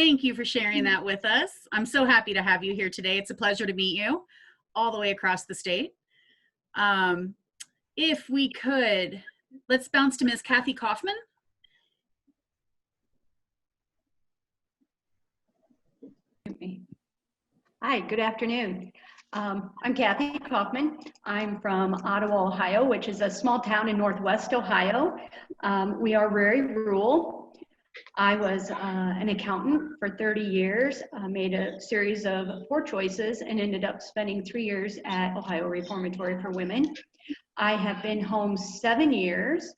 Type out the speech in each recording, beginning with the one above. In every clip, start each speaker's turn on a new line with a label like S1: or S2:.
S1: Thank you for sharing that with us. I'm so happy to have you here today. It's a pleasure to meet you all the way across the state. If we could, let's bounce to Ms. Kathy Kaufman.
S2: Hi, good afternoon. I'm Kathy Kaufman. I'm from Ottawa, Ohio, which is a small town in Northwest Ohio. We are very rural. I was an accountant for 30 years, made a series of poor choices and ended up spending 3 years at Ohio Reformatory for Women. I have been home 7 years.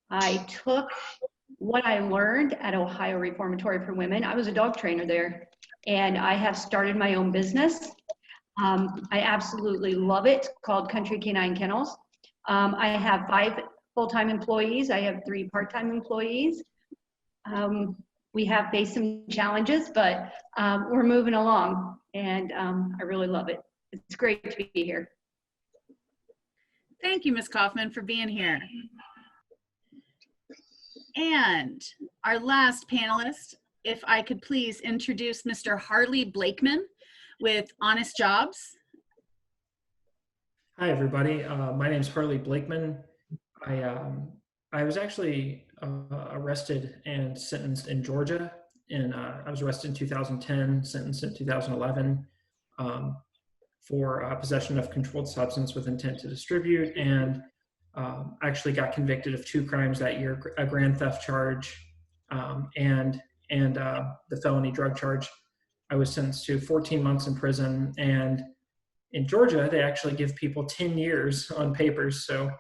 S2: I took what I learned at Ohio Reformatory for Women. I was a dog trainer there, and I have started my own business. I absolutely love it, called Country Canine Kennels. I have 5 full-time employees. I have 3 part-time employees. We have faced some challenges, but we're moving along, and I really love it. It's great to be here.
S1: Thank you, Ms. Kaufman, for being here. And our last panelist, if I could please introduce Mr. Harley Blakeman with Honest Jobs.
S3: Hi, everybody. My name is Harley Blakeman. I was actually arrested and sentenced in Georgia, and I was arrested in 2010, sentenced in 2011 for possession of controlled substance with intent to distribute, and actually got convicted of 2 crimes that year: a grand theft charge and the felony drug charge. I was sentenced to 14 months in prison, and in Georgia, they actually give people 10 years on papers. So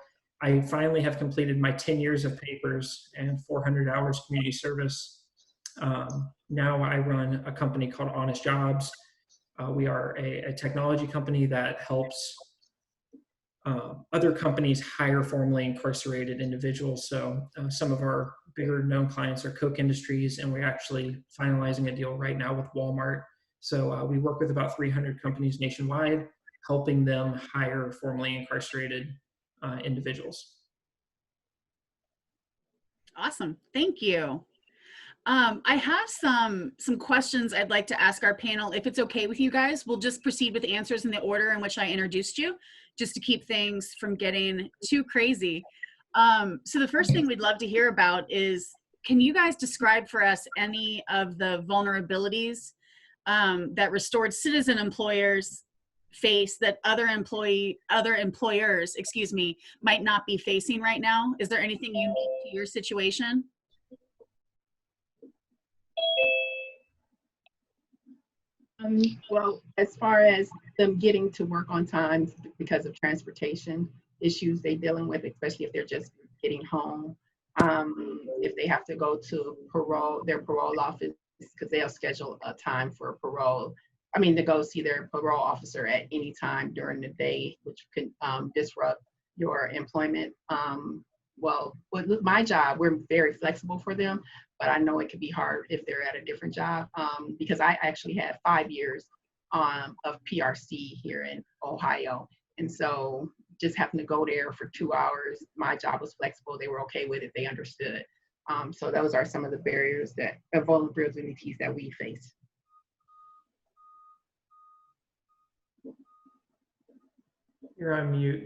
S3: I finally have completed my 10 years of papers and 400 hours community service. Now I run a company called Honest Jobs. We are a technology company that helps other companies hire formerly incarcerated individuals. So some of our bigger known clients are Coke Industries, and we're actually finalizing a deal right now with Walmart. So we work with about 300 companies nationwide, helping them hire formerly incarcerated individuals.
S1: Awesome, thank you. I have some questions I'd like to ask our panel. If it's okay with you guys, we'll just proceed with answers in the order in which I introduced you, just to keep things from getting too crazy. So the first thing we'd love to hear about is, can you guys describe for us any of the vulnerabilities that restored citizen employers face that other employers, excuse me, might not be facing right now? Is there anything unique to your situation?
S4: Well, as far as them getting to work on time because of transportation issues they're dealing with, especially if they're just getting home, if they have to go to their parole office, because they'll schedule a time for parole. To go see their parole officer at any time during the day, which can disrupt your employment. Well, with my job, we're very flexible for them, but I know it can be hard if they're at a different job, because I actually had 5 years of PRC here in Ohio. And so just having to go there for 2 hours, my job was flexible. They were okay with it. They understood. So those are some of the barriers vulnerabilities that we face.
S3: You're on mute.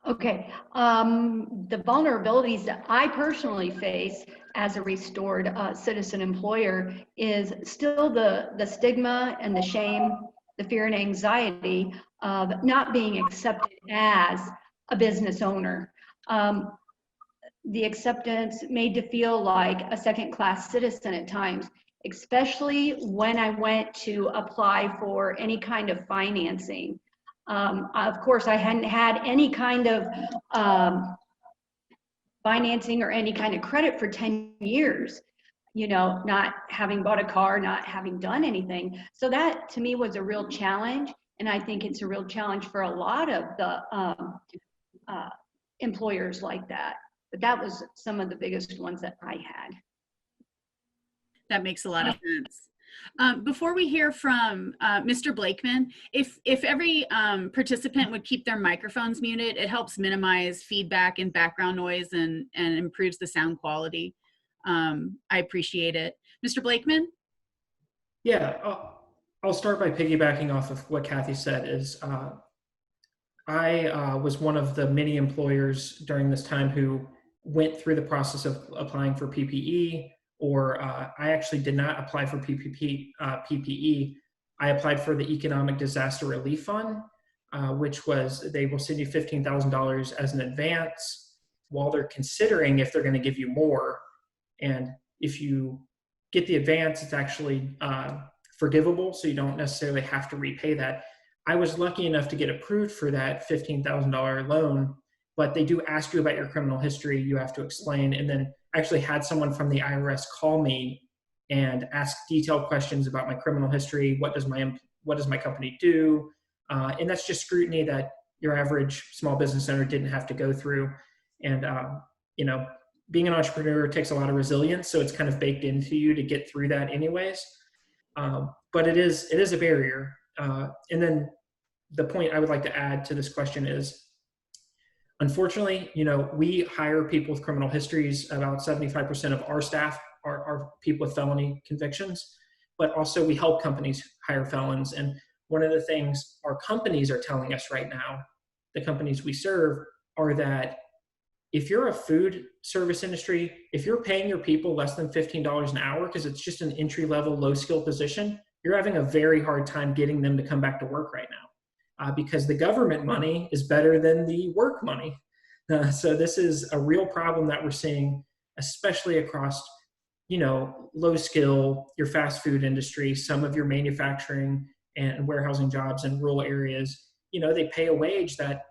S2: Okay, the vulnerabilities that I personally face as a restored citizen employer is still the stigma and the shame, the fear and anxiety of not being accepted as a business owner. The acceptance made to feel like a second-class citizen at times, especially when I went to apply for any kind of financing. Of course, I hadn't had any kind of financing or any kind of credit for 10 years, not having bought a car, not having done anything. So that to me was a real challenge. And I think it's a real challenge for a lot of the employers like that. But that was some of the biggest ones that I had.
S1: That makes a lot of sense. Before we hear from Mr. Blakeman, if every participant would keep their microphones muted, it helps minimize feedback and background noise and improves the sound quality. I appreciate it. Mr. Blakeman?
S3: Yeah, I'll start by piggybacking off of what Kathy said. I was one of the many employers during this time who went through the process of applying for PPE, or I actually did not apply for PPE. I applied for the Economic Disaster Relief Fund, which was, they will send you $15,000 as an advance while they're considering if they're going to give you more. And if you get the advance, it's actually forgivable, so you don't necessarily have to repay that. I was lucky enough to get approved for that $15,000 loan, but they do ask you about your criminal history. You have to explain, and then actually had someone from the IRS call me and ask detailed questions about my criminal history. What does my company do? And that's just scrutiny that your average small business owner didn't have to go through. And you know, being an entrepreneur takes a lot of resilience, so it's kind of baked into you to get through that anyways. But it is a barrier. And then the point I would like to add to this question is, unfortunately, you know, we hire people with criminal histories. About 75% of our staff are people with felony convictions, but also we help companies hire felons. And one of the things our companies are telling us right now, the companies we serve, are that if you're a food service industry, if you're paying your people less than $15 an hour, because it's just an entry-level, low-skill position, you're having a very hard time getting them to come back to work right now, because the government money is better than the work money. So this is a real problem that we're seeing, especially across, you know, low skill, your fast food industry, some of your manufacturing and warehousing jobs in rural areas. You know, they pay a wage that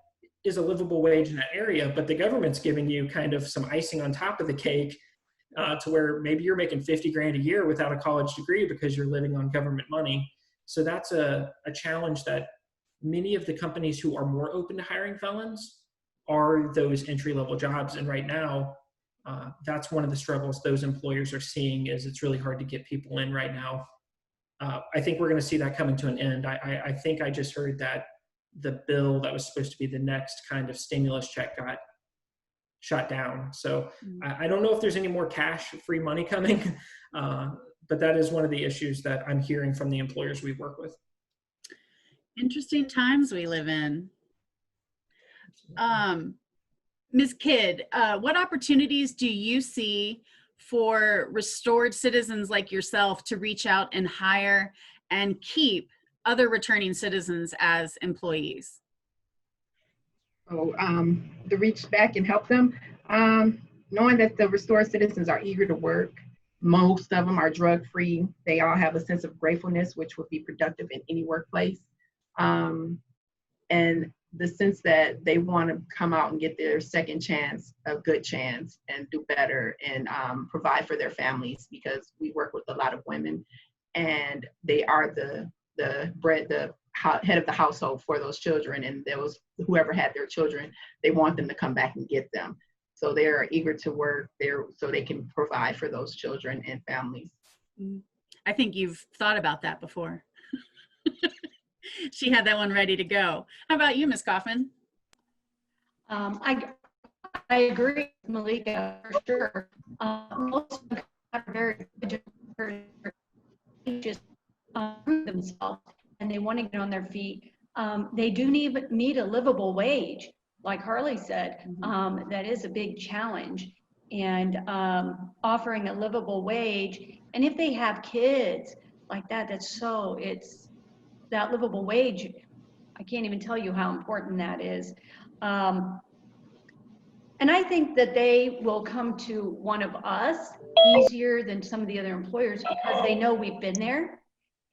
S3: is a livable wage in that area, but the government's giving you kind of some icing on top of the cake, to where maybe you're making 50 grand a year without a college degree because you're living on government money. So that's a challenge that many of the companies who are more open to hiring felons are those entry-level jobs. And right now, that's one of the struggles those employers are seeing, is it's really hard to get people in right now. I think we're going to see that coming to an end. I think I just heard that the bill that was supposed to be the next kind of stimulus check got shot down. So I don't know if there's any more cash, free money coming, but that is one of the issues that I'm hearing from the employers we work with.
S1: Interesting times we live in. Ms. Kidd, what opportunities do you see for restored citizens like yourself to reach out and hire and keep other returning citizens as employees?
S4: So to reach back and help them, knowing that the restored citizens are eager to work. Most of them are drug-free. They all have a sense of gratefulness, which would be productive in any workplace. And the sense that they want to come out and get their second chance, a good chance, and do better, and provide for their families, because we work with a lot of women, and they are the head of the household for those children, and those whoever had their children, they want them to come back and get them. So they're eager to work there so they can provide for those children and families.
S1: I think you've thought about that before. She had that one ready to go. How about you, Ms. Kaufman?
S2: I agree with Malika for sure. Most of them are very just prove themselves, and they want to get on their feet. They do need a livable wage, like Harley said. That is a big challenge, and offering a livable wage. And if they have kids like that, it's that livable wage. I can't even tell you how important that is. And I think that they will come to one of us easier than some of the other employers, because they know we've been there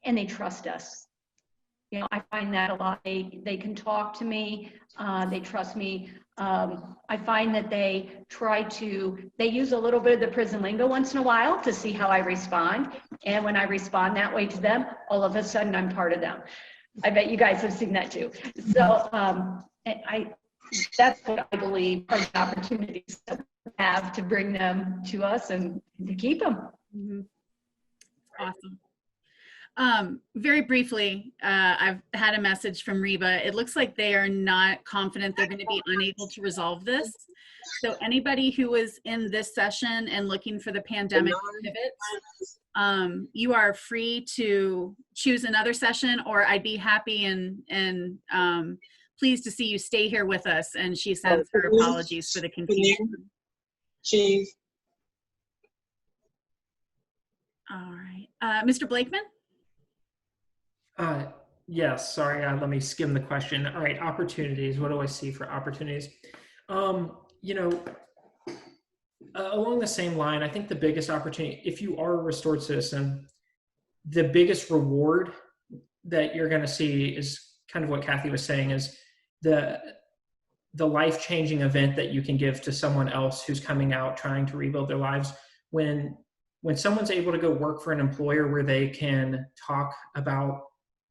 S2: and they trust us. You know, I find that a lot. They can talk to me, they trust me. I find that they use a little bit of the prison lingo once in a while to see how I respond. And when I respond that way to them, all of a sudden I'm part of them. I bet you guys have seen that too. So that's what I believe are the opportunities that we have to bring them to us and to keep them.
S1: Awesome. Very briefly, I've had a message from Reba. It looks like they are not confident they're going to be unable to resolve this. So anybody who was in this session and looking for the pandemic pivots, you are free to choose another session, or I'd be happy and pleased to see you stay here with us. And she sends her apologies for the confusion.
S5: Chief.
S1: All right. Mr. Blakeman?
S3: Yes, sorry, let me skim the question. All right, opportunities. What do I see for opportunities? You know, along the same line, I think the biggest opportunity, if you are a restored citizen, the biggest reward that you're going to see is kind of what Kathy was saying, is the life-changing event that you can give to someone else who's coming out trying to rebuild their lives. When someone's able to go work for an employer where they can talk about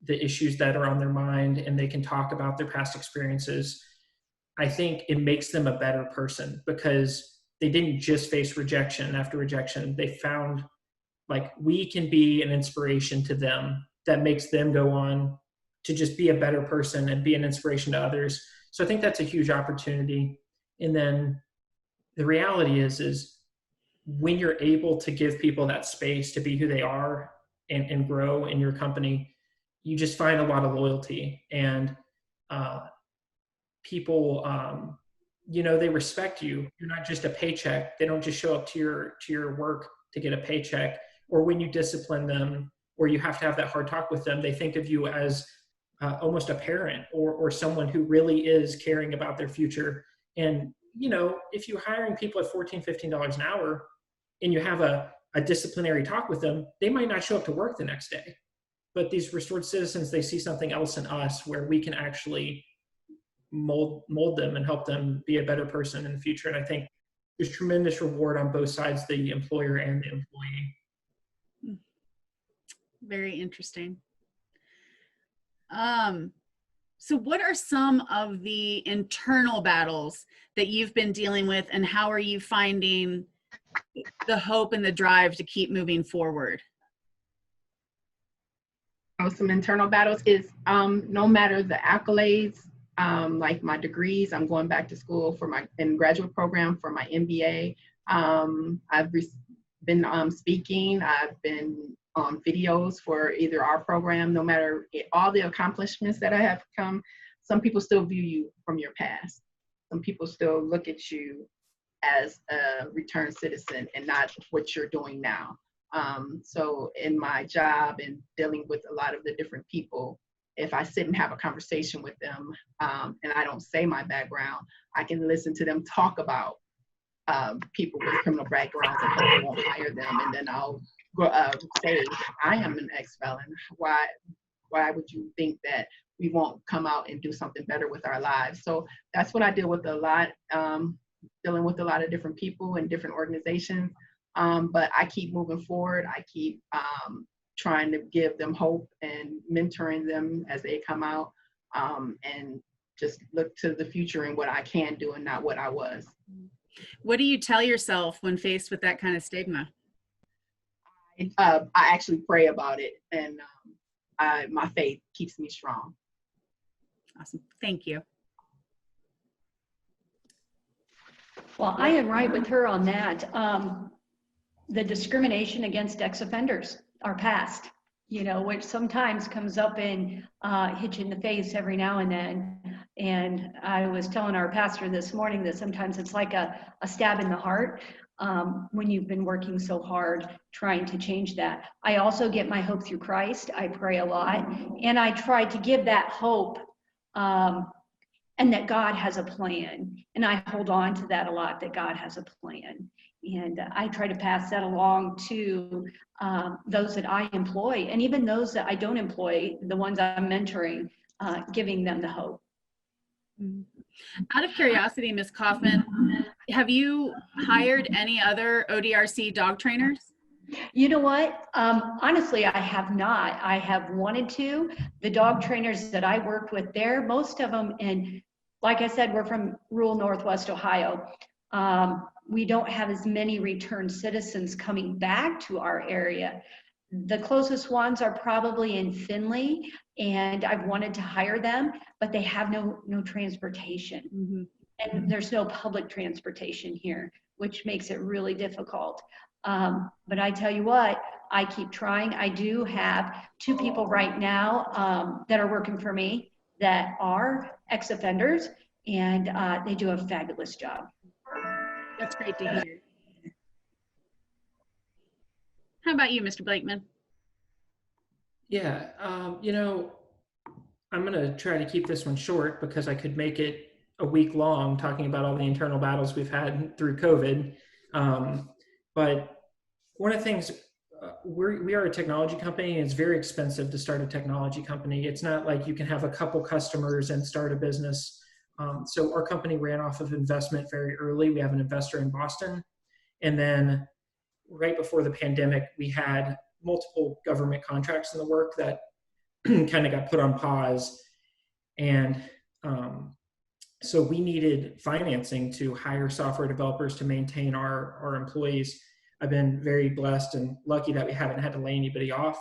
S3: the issues that are on their mind and they can talk about their past experiences, I think it makes them a better person, because they didn't just face rejection after rejection. They found, like, we can be an inspiration to them that makes them go on to just be a better person and be an inspiration to others. So I think that's a huge opportunity. And then the reality is when you're able to give people that space to be who they are and grow in your company, you just find a lot of loyalty, and people, you know, they respect you. You're not just a paycheck. They don't just show up to your work to get a paycheck. Or when you discipline them, or you have to have that hard talk with them, they think of you as almost a parent or someone who really is caring about their future. And, you know, if you're hiring people at $14, $15 an hour and you have a disciplinary talk with them, they might not show up to work the next day. But these restored citizens, they see something else in us where we can actually mold them and help them be a better person in the future. And I think there's tremendous reward on both sides, the employer and the employee.
S1: Very interesting. So what are some of the internal battles that you've been dealing with, and how are you finding the hope and the drive to keep moving forward?
S4: Some internal battles is no matter the accolades, like my degrees, I'm going back to school for my graduate program for my MBA. I've been speaking, I've been on videos for either our program. No matter all the accomplishments that I have come, some people still view you from your past. Some people still look at you as a returned citizen and not what you're doing now. So in my job and dealing with a lot of the different people, if I sit and have a conversation with them and I don't say my background, I can listen to them talk about people with criminal backgrounds and how they won't hire them. And then I'll say, I am an ex-felon. Why would you think that we won't come out and do something better with our lives? So that's what I deal with a lot, dealing with a lot of different people and different organizations. But I keep moving forward. I keep trying to give them hope and mentoring them as they come out, and just look to the future and what I can do and not what I was.
S1: What do you tell yourself when faced with that kind of stigma?
S4: I actually pray about it, and my faith keeps me strong.
S1: Awesome. Thank you.
S2: Well, I am right with her on that. The discrimination against ex-offenders are past, you know, which sometimes comes up and hit you in the face every now and then. And I was telling our pastor this morning that sometimes it's like a stab in the heart when you've been working so hard trying to change that. I also get my hope through Christ. I pray a lot, and I try to give that hope and that God has a plan. And I hold on to that a lot, that God has a plan. And I try to pass that along to those that I employ, and even those that I don't employ, the ones I'm mentoring, giving them the hope.
S1: Out of curiosity, Ms. Kaufman, have you hired any other ODRC dog trainers?
S2: You know what? Honestly, I have not. I have wanted to. The dog trainers that I worked with there, most of them, and like I said, we're from rural Northwest Ohio. We don't have as many returned citizens coming back to our area. The closest ones are probably in Findlay, and I've wanted to hire them, but they have no transportation.
S1: Mm-hmm.
S2: and there's no public transportation here, which makes it really difficult. But I tell you what, I keep trying. I do have 2 people right now that are working for me that are ex-offenders, and they do a fabulous job.
S1: That's great to hear. How about you, Mr. Blakeman?
S3: Yeah, you know, I'm going to try to keep this one short because I could make it a week long talking about all the internal battles we've had through COVID. But one of the things, we are a technology company, and it's very expensive to start a technology company. It's not like you can have a couple customers and start a business. So our company ran off of investment very early. We have an investor in Boston. And then right before the pandemic, we had multiple government contracts in the work that kind of got put on pause. And so we needed financing to hire software developers to maintain our employees. I've been very blessed and lucky that we haven't had to lay anybody off.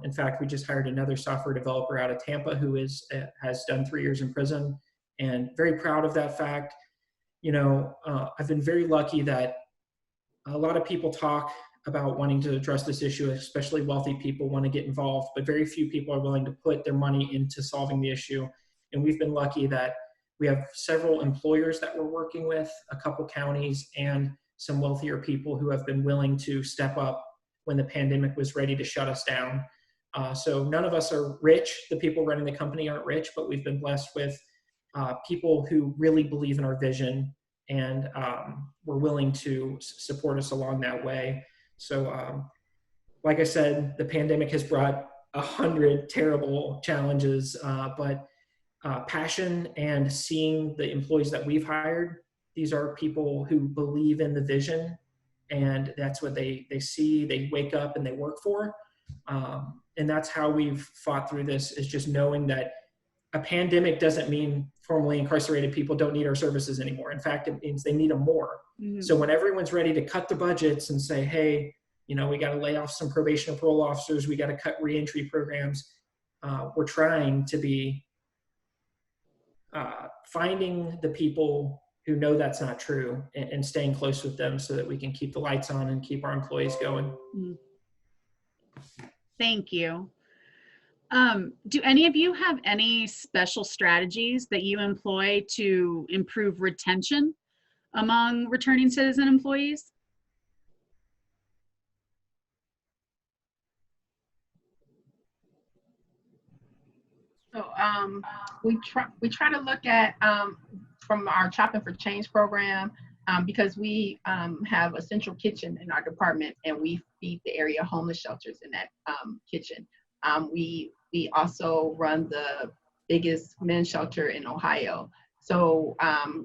S3: In fact, we just hired another software developer out of Tampa who has done 3 years in prison, and very proud of that fact. You know, I've been very lucky that a lot of people talk about wanting to address this issue, especially wealthy people want to get involved, but very few people are willing to put their money into solving the issue. And we've been lucky that we have several employers that we're working with, a couple counties, and some wealthier people who have been willing to step up when the pandemic was ready to shut us down. So none of us are rich. The people running the company aren't rich, but we've been blessed with people who really believe in our vision and were willing to support us along that way. So like I said, the pandemic has brought 100 terrible challenges, but passion and seeing the employees that we've hired, these are people who believe in the vision, and that's what they see, they wake up and they work for. And that's how we've fought through this, is just knowing that a pandemic doesn't mean formerly incarcerated people don't need our services anymore. In fact, it means they need them more. Mm-hmm. So when everyone's ready to cut the budgets and say, hey, you know, we got to lay off some probation and parole officers, we got to cut reentry programs, we're trying to be finding the people who know that's not true and staying close with them so that we can keep the lights on and keep our employees going.
S1: Thank you. Do any of you have any special strategies that you employ to improve retention among returning citizen employees?
S4: So we try to look at from our Chopping for Change program, because we have a central kitchen in our department, and we feed the area homeless shelters in that kitchen. We also run the biggest men's shelter in Ohio. So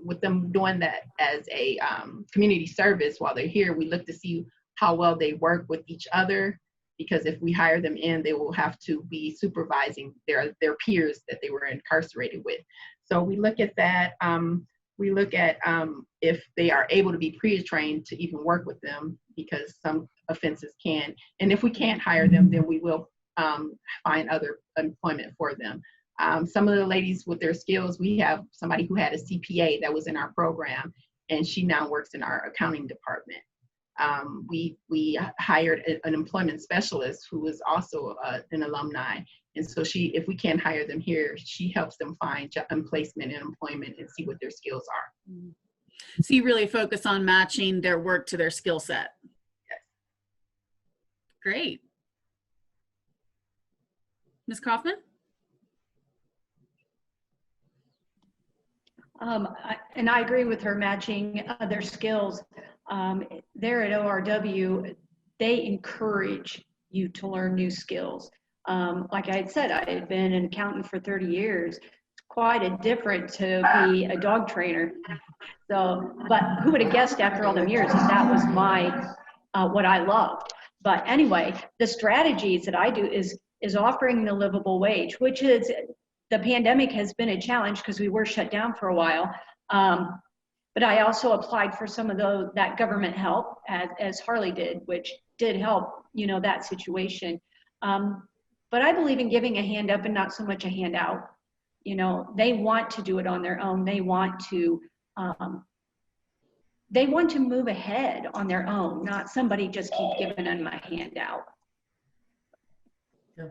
S4: with them doing that as a community service while they're here, we look to see how well they work with each other, because if we hire them in, they will have to be supervising their peers that they were incarcerated with. So we look at that. We look at if they are able to be pre-trained to even work with them, because some offenses can. And if we can't hire them, then we will find other employment for them. Some of the ladies with their skills, we have somebody who had a CPA that was in our program, and she now works in our accounting department. We hired an employment specialist who was also an alumni. And so if we can't hire them here, she helps them find placement and employment and see what their skills are.
S1: So you really focus on matching their work to their skill set.
S4: Yes.
S1: Great. Ms. Kaufman?
S2: And I agree with her, matching their skills. There at ORW, they encourage you to learn new skills. Like I had said, I had been an accountant for 30 years. It's quite a different to be a dog trainer. So, but who would have guessed after all them years that was my, what I loved. But anyway, the strategies that I do is offering the livable wage, which is, the pandemic has been a challenge because we were shut down for a while. But I also applied for some of that government help, as Harley did, which did help, you know, that situation. But I believe in giving a hand up and not so much a handout. You know, they want to do it on their own. They want to move ahead on their own, not somebody just keep giving them a handout.
S3: Yeah.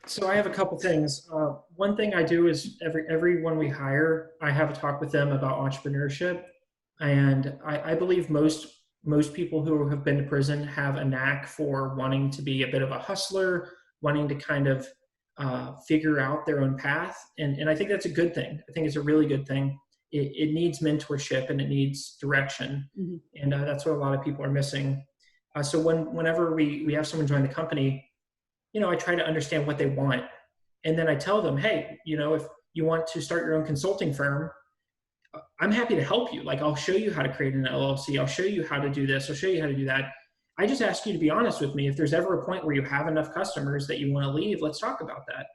S3: So I have a couple things. One thing I do is everyone we hire, I have a talk with them about entrepreneurship. And I believe most people who have been to prison have a knack for wanting to be a bit of a hustler, wanting to kind of figure out their own path. And I think that's a good thing. I think it's a really good thing. It needs mentorship and it needs direction. Mm-hmm. And that's what a lot of people are missing. So whenever we have someone join the company, you know, I try to understand what they want. And then I tell them, hey, you know, if you want to start your own consulting firm, I'm happy to help you. Like, I'll show you how to create an LLC. I'll show you how to do this. I'll show you how to do that. I just ask you to be honest with me. If there's ever a point where you have enough customers that you want to leave, let's talk about that.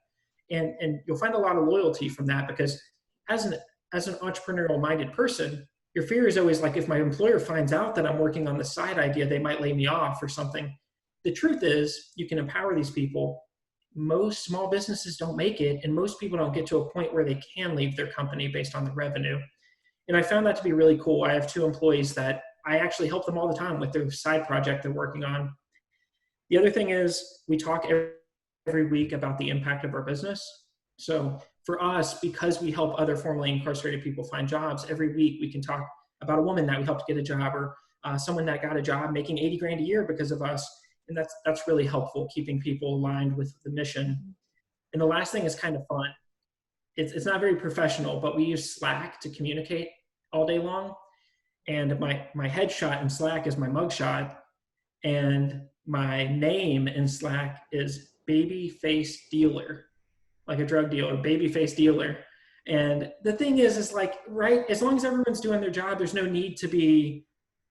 S3: And you'll find a lot of loyalty from that, because as an entrepreneurial minded person, your fear is always like, if my employer finds out that I'm working on the side idea, they might lay me off or something. The truth is, you can empower these people. Most small businesses don't make it, and most people don't get to a point where they can leave their company based on the revenue. And I found that to be really cool. I have 2 employees that I actually help them all the time with their side project they're working on. The other thing is, we talk every week about the impact of our business. So for us, because we help other formerly incarcerated people find jobs, every week we can talk about a woman that we helped get a job, or someone that got a job making $80 grand a year because of us. And that's really helpful, keeping people aligned with the mission. And the last thing is kind of fun. It's not very professional, but we use Slack to communicate all day long. And my headshot in Slack is my mugshot. And my name in Slack is Babyface Dealer, like a drug dealer, Babyface Dealer. And the thing is like, right, as long as everyone's doing their job, there's no need to be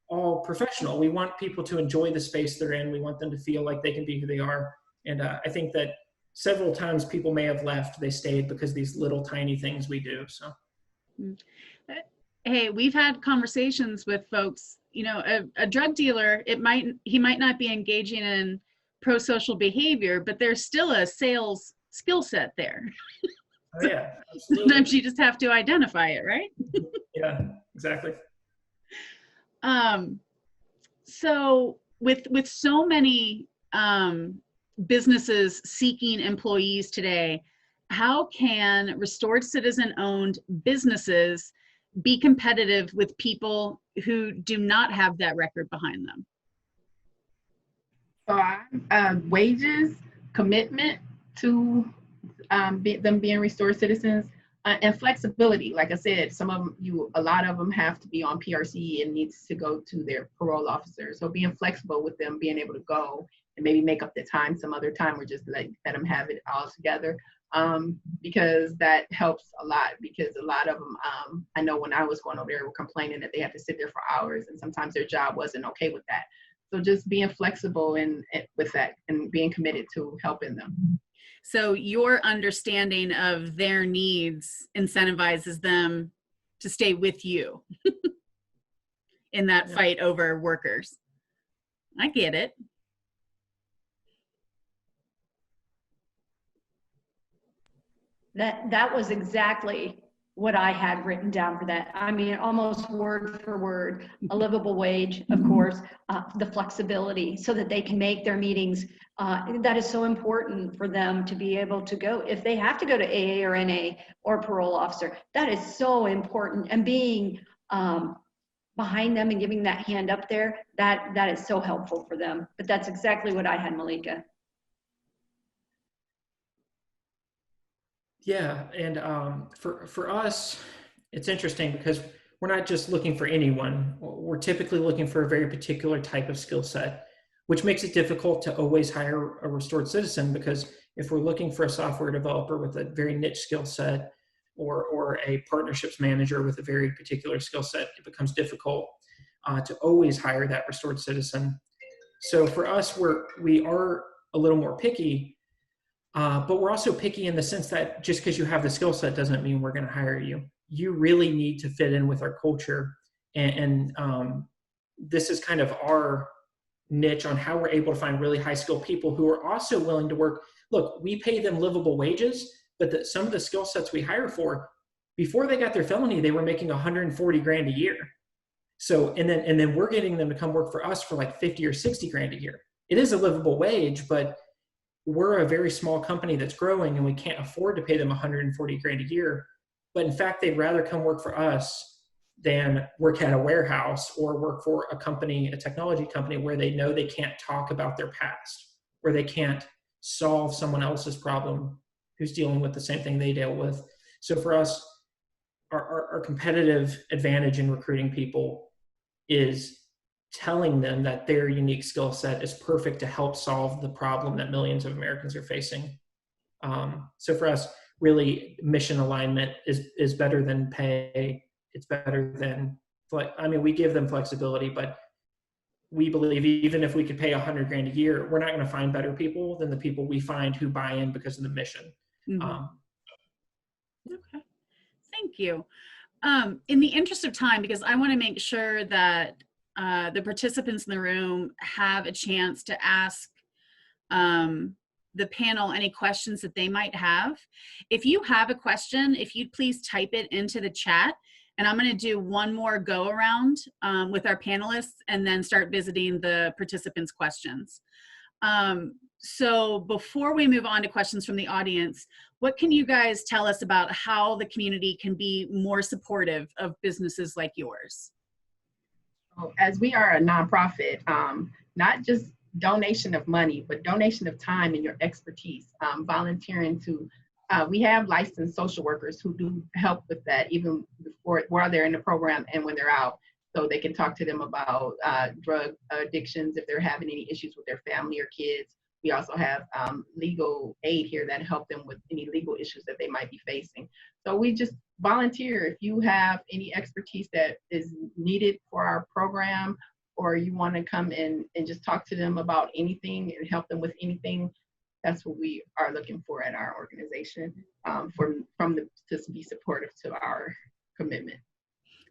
S3: all professional. We want people to enjoy the space they're in. We want them to feel like they can be who they are. And I think that several times people may have left, they stayed because these little tiny things we do. So,
S1: hey, we've had conversations with folks, you know, a drug dealer, he might not be engaging in pro-social behavior, but there's still a sales skill set there.
S3: Oh, yeah, absolutely.
S1: Sometimes you just have to identify it, right?
S3: Yeah, exactly.
S1: So with so many businesses seeking employees today, how can restored citizen-owned businesses be competitive with people who do not have that record behind them?
S4: So wages, commitment to them being restored citizens, and flexibility. Like I said, a lot of them have to be on PRC and needs to go to their parole officer. So being flexible with them, being able to go and maybe make up the time some other time, or just let them have it all together. Because that helps a lot, because a lot of them, I know when I was going over there, were complaining that they had to sit there for hours, and sometimes their job wasn't okay with that. So just being flexible with that, and being committed to helping them.
S1: So your understanding of their needs incentivizes them to stay with you in that fight over workers. I get it.
S2: That was exactly what I had written down for that. I mean, almost word for word, a livable wage, of course, the flexibility so that they can make their meetings. That is so important for them to be able to go. If they have to go to AA or NA or parole officer, that is so important. And being behind them and giving that hand up there, that is so helpful for them. But that's exactly what I had, Malika.
S3: Yeah, and for us, it's interesting because we're not just looking for anyone. We're typically looking for a very particular type of skill set, which makes it difficult to always hire a restored citizen, because if we're looking for a software developer with a very niche skill set, or a partnerships manager with a very particular skill set, it becomes difficult to always hire that restored citizen. So for us, we are a little more picky. But we're also picky in the sense that just because you have the skill set doesn't mean we're going to hire you. You really need to fit in with our culture. And this is kind of our niche on how we're able to find really high skilled people who are also willing to work look, we pay them livable wages, but some of the skill sets we hire for, before they got their felony, they were making 140 grand a year. So, and then we're getting them to come work for us for like 50 or 60 grand a year. It is a livable wage, but we're a very small company that's growing and we can't afford to pay them 140 grand a year. But in fact, they'd rather come work for us than work at a warehouse or work for a company, a technology company, where they know they can't talk about their past, where they can't solve someone else's problem who's dealing with the same thing they deal with. So for us, our competitive advantage in recruiting people is telling them that their unique skill set is perfect to help solve the problem that millions of Americans are facing. So for us, really, mission alignment is better than pay. It's better than, I mean, we give them flexibility, but we believe even if we could pay 100 grand a year, we're not going to find better people than the people we find who buy in because of the mission.
S1: Okay, thank you. In the interest of time, because I want to make sure that the participants in the room have a chance to ask the panel any questions that they might have. If you have a question, if you'd please type it into the chat, and I'm going to do one more go around with our panelists and then start visiting the participants' questions. So before we move on to questions from the audience, what can you guys tell us about how the community can be more supportive of businesses like yours?
S4: As we are a nonprofit, not just donation of money, but donation of time and your expertise, volunteering to, we have licensed social workers who do help with that even before, while they're in the program and when they're out. So they can talk to them about drug addictions if they're having any issues with their family or kids. We also have legal aid here that help them with any legal issues that they might be facing. So we just volunteer. If you have any expertise that is needed for our program, or you want to come in and just talk to them about anything and help them with anything, that's what we are looking for at our organization, to be supportive to our commitment.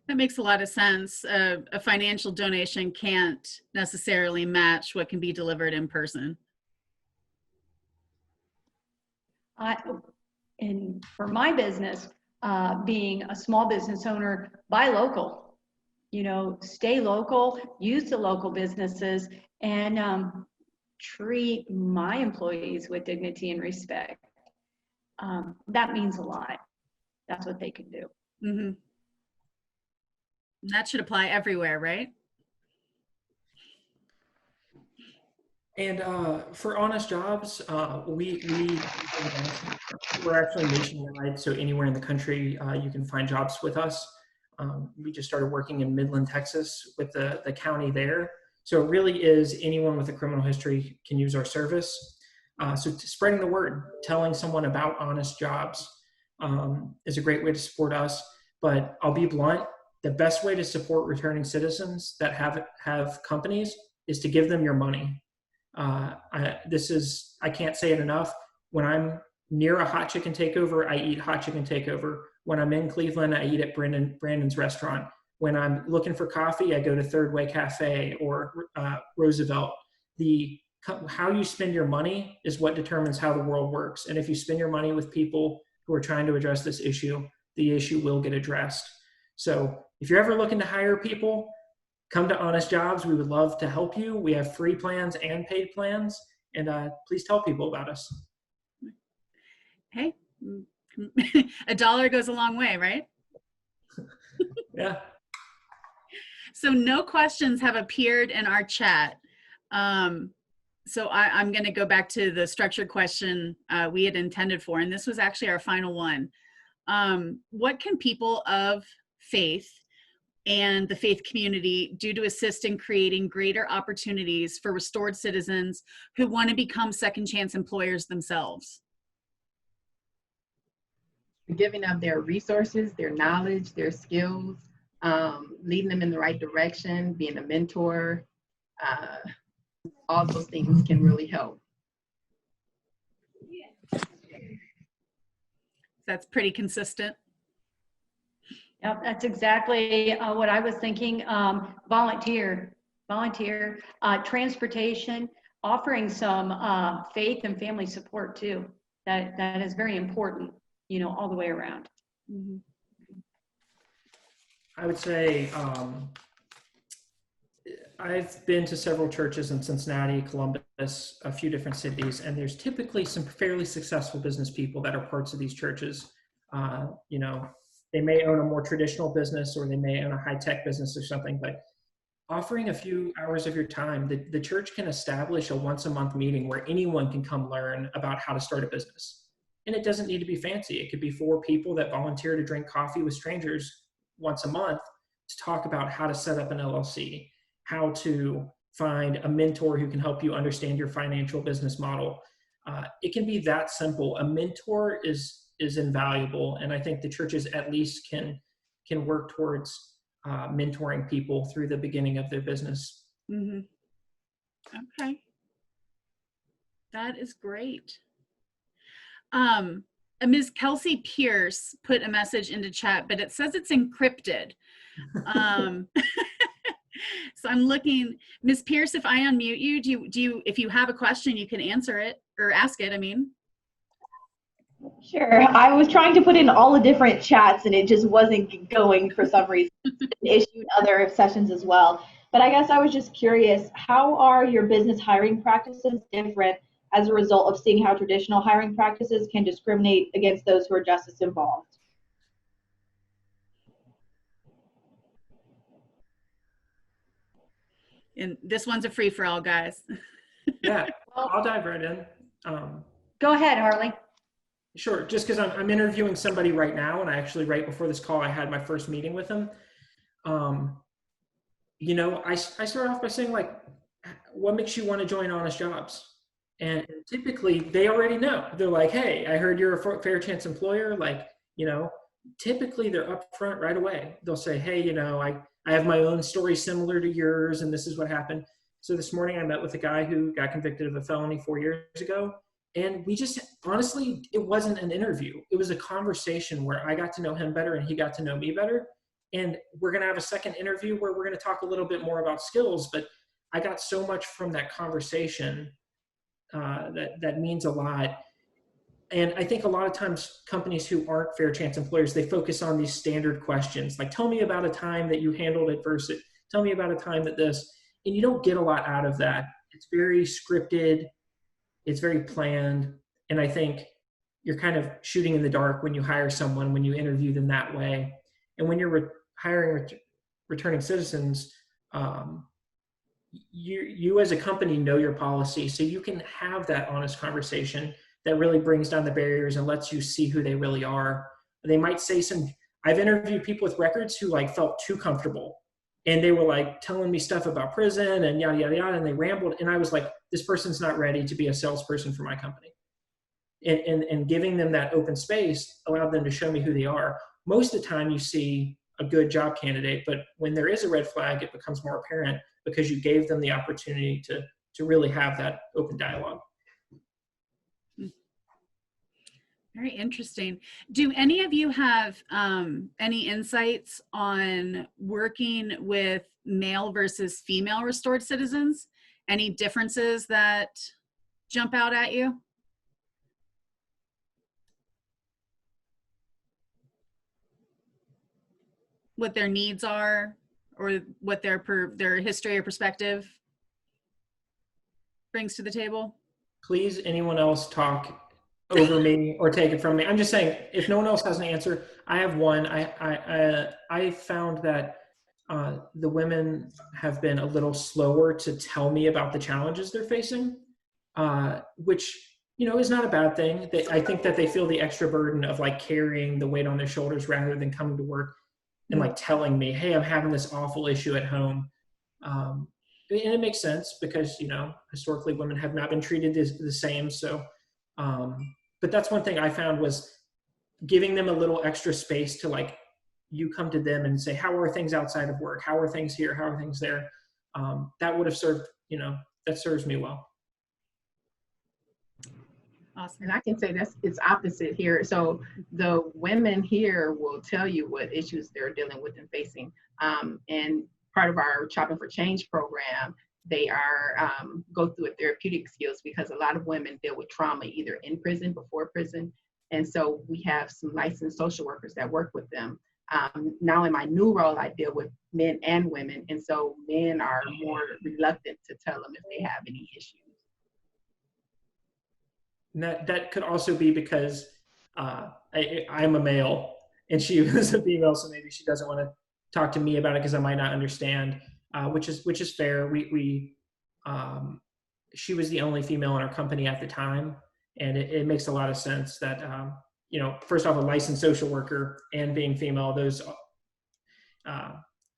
S1: That makes a lot of sense. A financial donation can't necessarily match what can be delivered in person.
S2: And for my business, being a small business owner, buy local, you know, stay local, use the local businesses, and treat my employees with dignity and respect. That means a lot. That's what they can do.
S1: Mm-hmm. That should apply everywhere, right?
S3: And for Honest Jobs, we're actually nationwide, so anywhere in the country you can find jobs with us. We just started working in Midland, Texas with the county there. So it really is anyone with a criminal history can use our service. So spreading the word, telling someone about Honest Jobs is a great way to support us. But I'll be blunt, the best way to support returning citizens that have companies is to give them your money. I can't say it enough. When I'm near a hot chicken takeover, I eat hot chicken takeover. When I'm in Cleveland, I eat at Brandon's restaurant. When I'm looking for coffee, I go to Third Way Cafe or Roosevelt. How you spend your money is what determines how the world works. And if you spend your money with people who are trying to address this issue, the issue will get addressed. So if you're ever looking to hire people, come to Honest Jobs. We would love to help you. We have free plans and paid plans. And please tell people about us.
S1: Hey, a dollar goes a long way, right?
S3: Yeah.
S1: So no questions have appeared in our chat. So I'm going to go back to the structured question we had intended for, and this was actually our final one. What can people of faith and the faith community do to assist in creating greater opportunities for restored citizens who want to become second chance employers themselves?
S4: Giving up their resources, their knowledge, their skills, leading them in the right direction, being a mentor, all those things can really help.
S1: That's pretty consistent.
S2: Yep, that's exactly what I was thinking. Volunteer, transportation, offering some faith and family support too. That is very important, you know, all the way around.
S1: Mhm.
S3: I would say I've been to several churches in Cincinnati, Columbus, a few different cities, and there's typically some fairly successful business people that are parts of these churches. You know, they may own a more traditional business or they may own a high-tech business or something, but offering a few hours of your time, the church can establish a once-a-month meeting where anyone can come learn about how to start a business. And it doesn't need to be fancy. It could be 4 people that volunteer to drink coffee with strangers once a month to talk about how to set up an LLC, how to find a mentor who can help you understand your financial business model. It can be that simple. A mentor is invaluable, and I think the churches at least can work towards mentoring people through the beginning of their business.
S1: Mm-hmm. Okay, that is great. Ms. Kelsey Pierce put a message into chat, but it says it's encrypted. So I'm looking, Ms. Pierce, if I unmute you, do you, if you have a question, you can answer it or ask it, I mean.
S5: Sure. I was trying to put in all the different chats and it just wasn't going for some reason. Issue in other sessions as well. But I guess I was just curious, how are your business hiring practices different as a result of seeing how traditional hiring practices can discriminate against those who are justice involved?
S1: And this one's a free for all, guys.
S3: Yeah, I'll dive right in.
S2: Go ahead, Harley.
S3: Sure, just because I'm interviewing somebody right now, and I actually, right before this call, I had my first meeting with them. You know, I start off by saying, like, what makes you want to join Honest Jobs? And typically they already know. They're like, hey, I heard you're a fair chance employer. Like, you know, typically they're upfront right away. They'll say, hey, you know, I have my own story similar to yours, and this is what happened. So this morning I met with a guy who got convicted of a felony 4 years ago. And we just, honestly, it wasn't an interview. It was a conversation where I got to know him better and he got to know me better. And we're going to have a second interview where we're going to talk a little bit more about skills. But I got so much from that conversation that means a lot. And I think a lot of times companies who aren't fair chance employers, they focus on these standard questions. Like, tell me about a time that you handled adversity. Tell me about a time that this, and you don't get a lot out of that. It's very scripted. It's very planned. And I think you're kind of shooting in the dark when you hire someone, when you interview them that way. And when you're hiring returning citizens, you as a company know your policy, so you can have that honest conversation that really brings down the barriers and lets you see who they really are. They might say I've interviewed people with records who like felt too comfortable, and they were like telling me stuff about prison and yada, yada, yada, and they rambled. And I was like, this person's not ready to be a salesperson for my company. And giving them that open space allowed them to show me who they are. Most of the time you see a good job candidate, but when there is a red flag, it becomes more apparent because you gave them the opportunity to really have that open dialogue.
S1: Very interesting. Do any of you have any insights on working with male versus female restored citizens? Any differences that jump out at you? What their needs are, or what their history or perspective brings to the table?
S3: Please, anyone else talk over me or take it from me. I'm just saying, if no one else has an answer, I have one. I found that the women have been a little slower to tell me about the challenges they're facing, which, you know, is not a bad thing. I think that they feel the extra burden of like carrying the weight on their shoulders rather than coming to work and like telling me, hey, I'm having this awful issue at home. And it makes sense because, you know, historically women have not been treated the same. So, but that's one thing I found was giving them a little extra space to like, you come to them and say, how are things outside of work? How are things here? How are things there? That would have served, you know, that serves me well.
S1: Awesome.
S4: And I can say it's opposite here. So the women here will tell you what issues they're dealing with and facing. And part of our Shopping for Change program, they are go through therapeutic skills, because a lot of women deal with trauma either in prison, before prison. And so we have some licensed social workers that work with them. Now in my new role, I deal with men and women. And so men are more reluctant to tell them if they have any issues.
S3: And that could also be because I'm a male and she was a female, so maybe she doesn't want to talk to me about it because I might not understand, which is fair. She was the only female in our company at the time, and it makes a lot of sense that first off, a licensed social worker and being female, those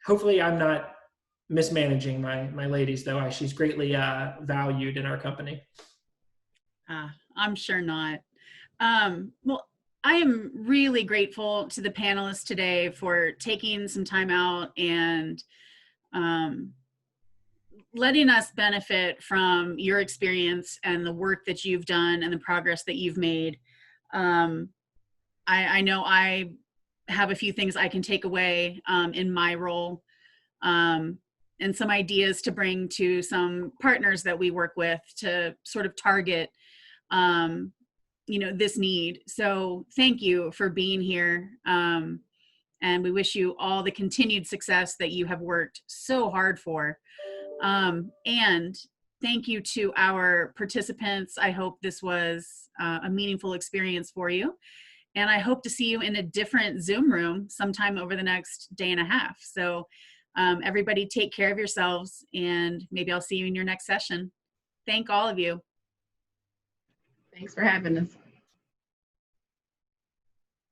S3: hopefully I'm not mismanaging my ladies, though. She's greatly valued in our company.
S1: I'm sure not. Well, I am really grateful to the panelists today for taking some time out and letting us benefit from your experience and the work that you've done and the progress that you've made. I know I have a few things I can take away in my role, and some ideas to bring to some partners that we work with to sort of target this need. So thank you for being here. And we wish you all the continued success that you have worked so hard for. And thank you to our participants. I hope this was a meaningful experience for you. And I hope to see you in a different Zoom room sometime over the next day and a half. So everybody take care of yourselves, and maybe I'll see you in your next session. Thank all of you.
S4: Thanks for having us.